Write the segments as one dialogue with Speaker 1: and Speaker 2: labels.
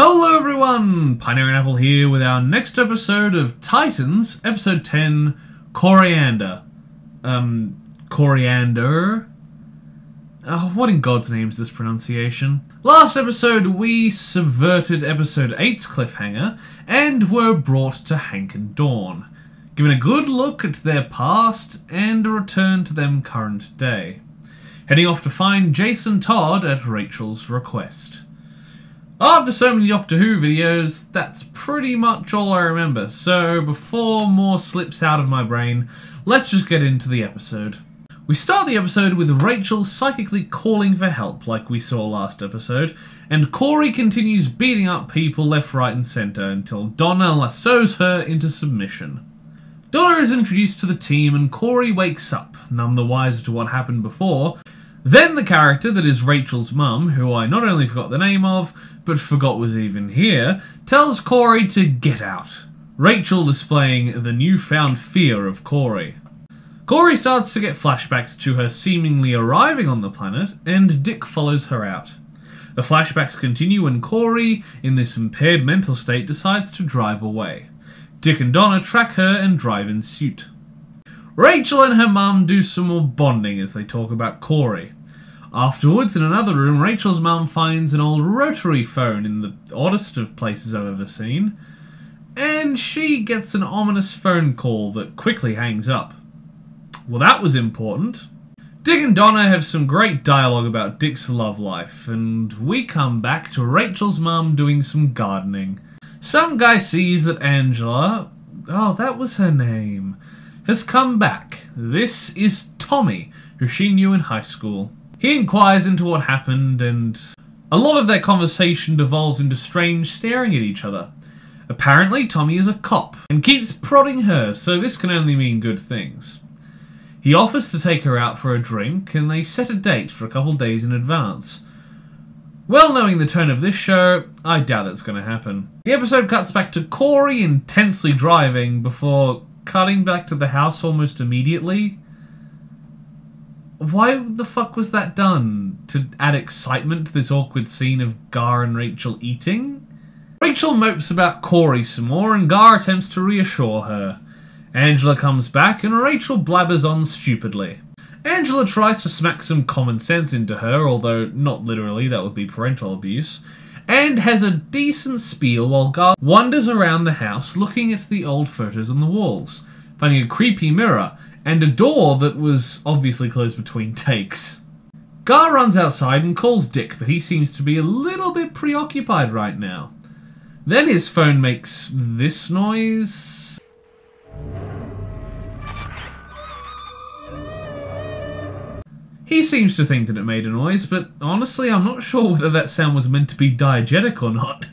Speaker 1: Hello everyone! Pineaaronapple here with our next episode of Titans, episode 10, Koriand'r. Koriand'r? Oh, what in God's name is this pronunciation? Last episode we subverted episode 8's cliffhanger and were brought to Hank and Dawn, given a good look at their past and a return to them current day, heading off to find Jason Todd at Rachel's request. After so many Doctor Who videos, that's pretty much all I remember, so before more slips out of my brain, let's just get into the episode. We start the episode with Rachel psychically calling for help like we saw last episode, and Corey continues beating up people left, right and centre until Donna lassos her into submission. Donna is introduced to the team and Corey wakes up, none the wiser to what happened before. Then the character that is Rachel's mum, who I not only forgot the name of, but forgot was even here, tells Corey to get out, Rachel displaying the newfound fear of Corey. Corey starts to get flashbacks to her seemingly arriving on the planet, and Dick follows her out. The flashbacks continue when Corey, in this impaired mental state, decides to drive away. Dick and Donna track her and drive in suit. Rachel and her mum do some more bonding as they talk about Corey. Afterwards, in another room, Rachel's mum finds an old rotary phone in the oddest of places I've ever seen, and she gets an ominous phone call that quickly hangs up. Well, that was important. Dick and Donna have some great dialogue about Dick's love life, and we come back to Rachel's mum doing some gardening. Some guy sees that Angela, oh, that was her name, has come back. This is Tommy, who she knew in high school. He inquires into what happened, and a lot of their conversation devolves into strange staring at each other. Apparently, Tommy is a cop, and keeps prodding her, so this can only mean good things. He offers to take her out for a drink, and they set a date for a couple days in advance. Well, knowing the tone of this show, I doubt that's going to happen. The episode cuts back to Corey intensely driving before cutting back to the house almost immediately. Why the fuck was that done? To add excitement to this awkward scene of Gar and Rachel eating? Rachel mopes about Corey some more and Gar attempts to reassure her. Angela comes back and Rachel blabbers on stupidly. Angela tries to smack some common sense into her, although not literally, that would be parental abuse, and has a decent spiel while Gar wanders around the house looking at the old photos on the walls, finding a creepy mirror and a door that was obviously closed between takes. Gar runs outside and calls Dick, but he seems to be a little bit preoccupied right now. Then his phone makes this noise. He seems to think that it made a noise, but honestly I'm not sure whether that sound was meant to be diegetic or not.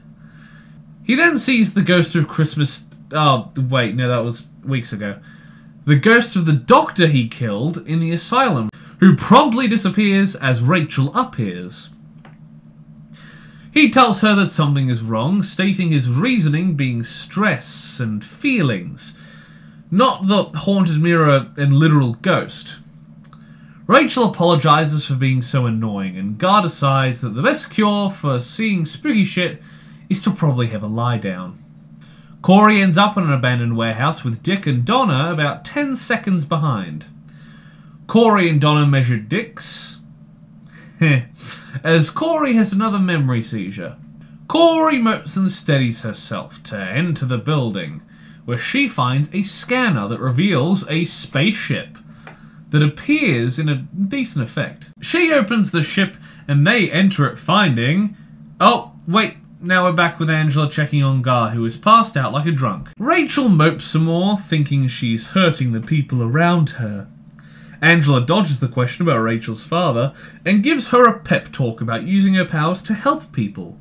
Speaker 1: He then sees the ghost of Christmas... Oh, wait, no, that was weeks ago. The ghost of the doctor he killed in the asylum, who promptly disappears as Rachel appears. He tells her that something is wrong, stating his reasoning being stress and feelings, not the haunted mirror and literal ghost. Rachel apologises for being so annoying, and Gar decides that the best cure for seeing spooky shit is to probably have a lie down. Corey ends up in an abandoned warehouse with Dick and Donna about 10 seconds behind. Corey and Donna measure Dick's, as Corey has another memory seizure. Corey mopes and steadies herself to enter the building, where she finds a scanner that reveals a spaceship that appears in a decent effect. She opens the ship and they enter it finding... Oh, wait, now we're back with Angela checking on Gar, who is passed out like a drunk. Rachel mopes some more, thinking she's hurting the people around her. Angela dodges the question about Rachel's father and gives her a pep talk about using her powers to help people.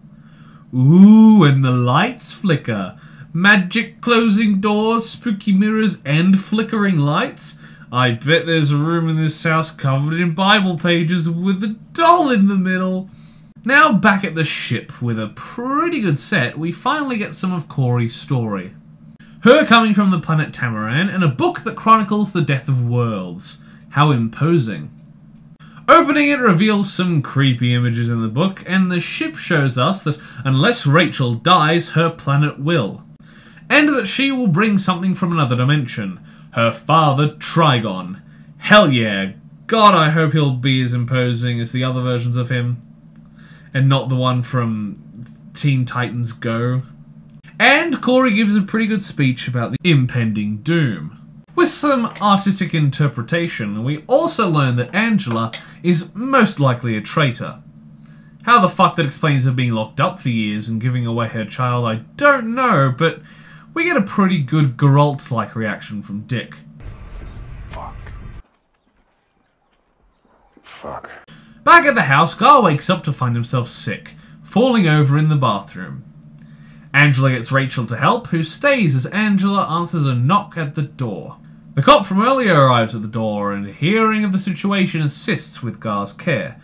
Speaker 1: Ooh, and the lights flicker. Magic closing doors, spooky mirrors, and flickering lights. I bet there's a room in this house covered in Bible pages with a doll in the middle. Now back at the ship with a pretty good set, we finally get some of Corey's story. Her coming from the planet Tamaran and a book that chronicles the death of worlds. How imposing. Opening it reveals some creepy images in the book, and the ship shows us that unless Rachel dies, her planet will. And that she will bring something from another dimension. Her father, Trigon. Hell yeah. God, I hope he'll be as imposing as the other versions of him. And not the one from Teen Titans Go. And Corey gives a pretty good speech about the impending doom. With some artistic interpretation, we also learn that Angela is most likely a traitor. How the fuck that explains her being locked up for years and giving away her child, I don't know, but we get a pretty good Geralt-like reaction from Dick.
Speaker 2: Fuck.
Speaker 1: Back at the house, Gar wakes up to find himself sick, falling over in the bathroom. Angela gets Rachel to help, who stays as Angela answers a knock at the door. The cop from earlier arrives at the door and, hearing of the situation, assists with Gar's care,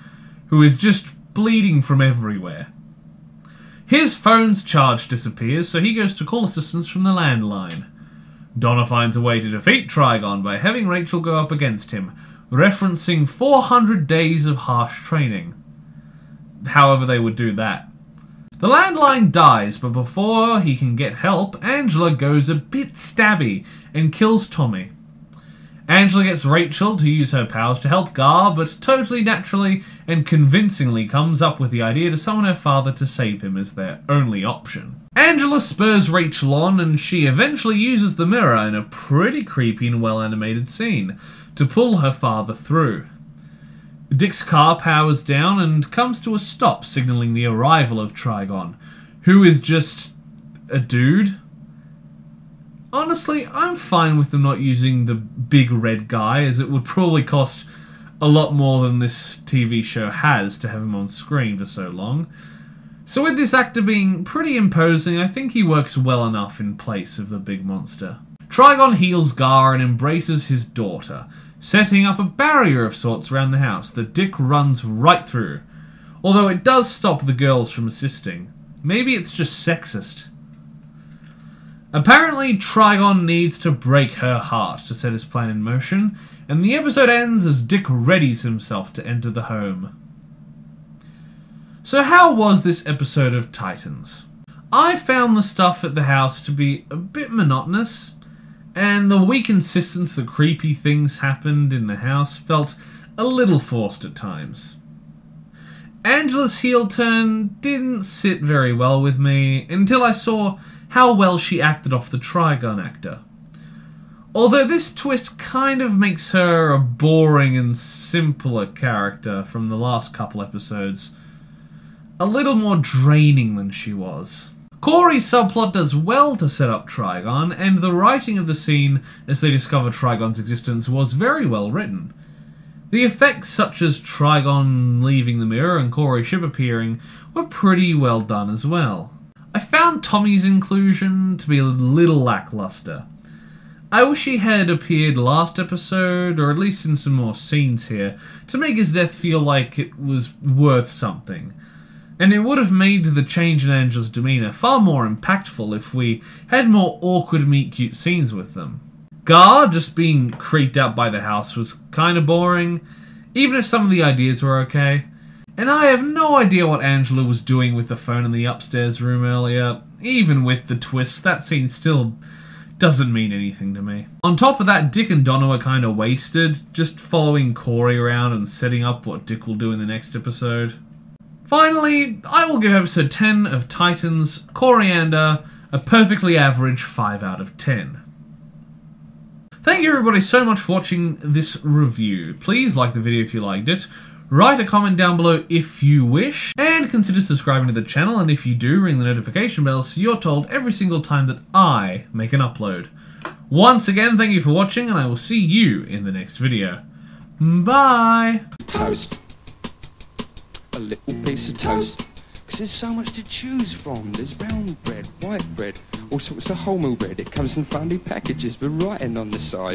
Speaker 1: who is just bleeding from everywhere. His phone's charge disappears, so he goes to call assistance from the landline. Donna finds a way to defeat Trigon by having Rachel go up against him, referencing 400 days of harsh training. However they would do that. The landline dies, but before he can get help, Angela goes a bit stabby and kills Tommy. Angela gets Rachel to use her powers to help Gar, but totally naturally and convincingly comes up with the idea to summon her father to save him as their only option. Angela spurs Rachel on, and she eventually uses the mirror in a pretty creepy and well-animated scene to pull her father through. Dick's car powers down and comes to a stop, signaling the arrival of Trigon, who is just a dude. Honestly, I'm fine with them not using the big red guy, as it would probably cost a lot more than this TV show has to have him on screen for so long. So with this actor being pretty imposing, I think he works well enough in place of the big monster. Trigon heals Gar and embraces his daughter, setting up a barrier of sorts around the house that Dick runs right through, although it does stop the girls from assisting. Maybe it's just sexist. Apparently, Trigon needs to break her heart to set his plan in motion, and the episode ends as Dick readies himself to enter the home. So how was this episode of Titans? I found the stuff at the house to be a bit monotonous, and the weak insistence that creepy things happened in the house felt a little forced at times. Angela's heel turn didn't sit very well with me until I saw how well she acted off the Trigon actor. Although this twist kind of makes her a boring and simpler character from the last couple episodes, a little more draining than she was. Corey's subplot does well to set up Trigon, and the writing of the scene as they discover Trigon's existence was very well written. The effects such as Trigon leaving the mirror and Corey's ship appearing were pretty well done as well. I found Tommy's inclusion to be a little lackluster. I wish he had appeared last episode, or at least in some more scenes here, to make his death feel like it was worth something. And it would have made the change in Angela's demeanour far more impactful if we had more awkward meet-cute scenes with them. Gar just being creeped out by the house was kinda boring, even if some of the ideas were okay. And I have no idea what Angela was doing with the phone in the upstairs room earlier. Even with the twist, that scene still doesn't mean anything to me. On top of that, Dick and Donna were kinda wasted, just following Corey around and setting up what Dick will do in the next episode. Finally, I will give episode 10 of Titans, Koriand'r, a perfectly average 5 out of 10. Thank you everybody so much for watching this review. Please like the video if you liked it. Write a comment down below if you wish, and consider subscribing to the channel, and if you do, ring the notification bell so you're told every single time that I make an upload. Once again, thank you for watching, and I will see you in the next video. Bye!
Speaker 2: Toast. A little piece of toast. Because there's so much to choose from. There's brown bread, white bread, all sorts of wholemeal bread. It comes in funny packages with writing on the side.